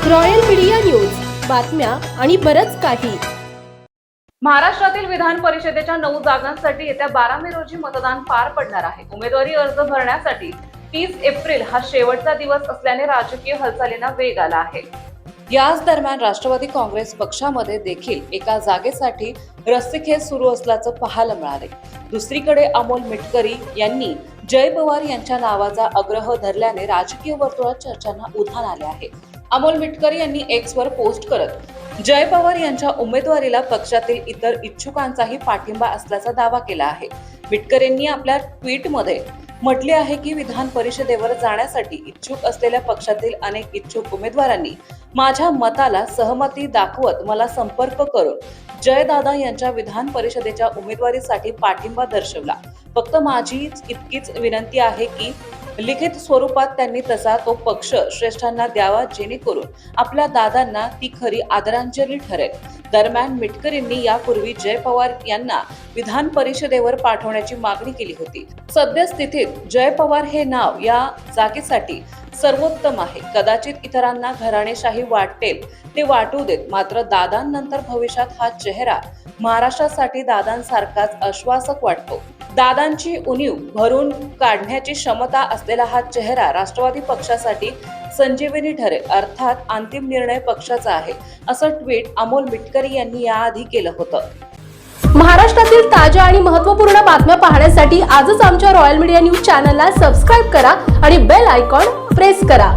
Royal media news, बातम्या आणि बरंच काही. महाराष्ट्रातील विधान परिषदेच्या 9 जागांसाठी येत्या 12 मे रोजी मतदान पार पडणार आहे. उमेदवारी अर्ज भरण्यासाठी 30 एप्रिल हा शेवटचा दिवस असल्याने राजकीय हालचालींना वेग आला आहे. याच दरम्यान राष्ट्रवादी काँग्रेस पक्षामध्ये देखील एका जागेसाठी रस्सीखेच सुरू असल्याचं पाहायला मिळाले. दुसरीकडे अमोल मिटकरी यांनी जय पवार यांच्या नावाचा आग्रह धरल्याने राजकीय वर्तुळात चर्चांना उधाण आले आहे. अमोल मिटकरी यांनी एक्सवर पोस्ट करत जय पवार यांच्या उमेदवारीला पक्षातील इतर इच्छुकांचाही पाठिंबा असल्याचा दावा केला आहे. मिटकरींनी आपल्या ट्विटमध्ये म्हटले आहे की विधान परिषदेवर जाण्यासाठी इच्छुक असलेल्या पक्षातील अनेक इच्छुक उमेदवारांनी माझ्या मताला सहमती दाखवत मला संपर्क करून जयदादा यांच्या विधान परिषदेच्या उमेदवारीसाठी पाठिंबा दर्शवला. फक्त माझी इतकीच विनंती आहे की लिखित स्वरूपात त्यांनी तसा तो पक्ष श्रेष्ठांना द्यावा, जेणेकरून आपल्या दादांना ती खरी आदरांजली ठरेल. दरम्यान मिटकरींनी यापूर्वी जय पवार यांना विधान परिषदेवर पाठवण्याची मागणी केली होती. सद्यस्थितीत जय पवार हे नाव या जागेसाठी सर्वोत्तम आहे. कदाचित इतरांना घराणेशाही वाटेल ते वाटू देत, मात्र दादांनंतर भविष्यात हा चेहरा महाराष्ट्रासाठी दादांसारखाच आश्वासक वाटतो. दादांची उणीव भरून काढण्याची क्षमता असलेला हा चेहरा राष्ट्रवादी पक्षासाठी संजीवनी ठरेल. अर्थात अंतिम निर्णय पक्षाचा आहे, असं ट्विट अमोल मिटकरी यांनी याआधी केलं होतं. महाराष्ट्रातील ताज्या आणि महत्त्वपूर्ण बातम्या पाहण्यासाठी आजच आमच्या रॉयल मीडिया न्यूज चॅनलला सबस्क्राईब करा आणि बेल आयकॉन प्रेस करा.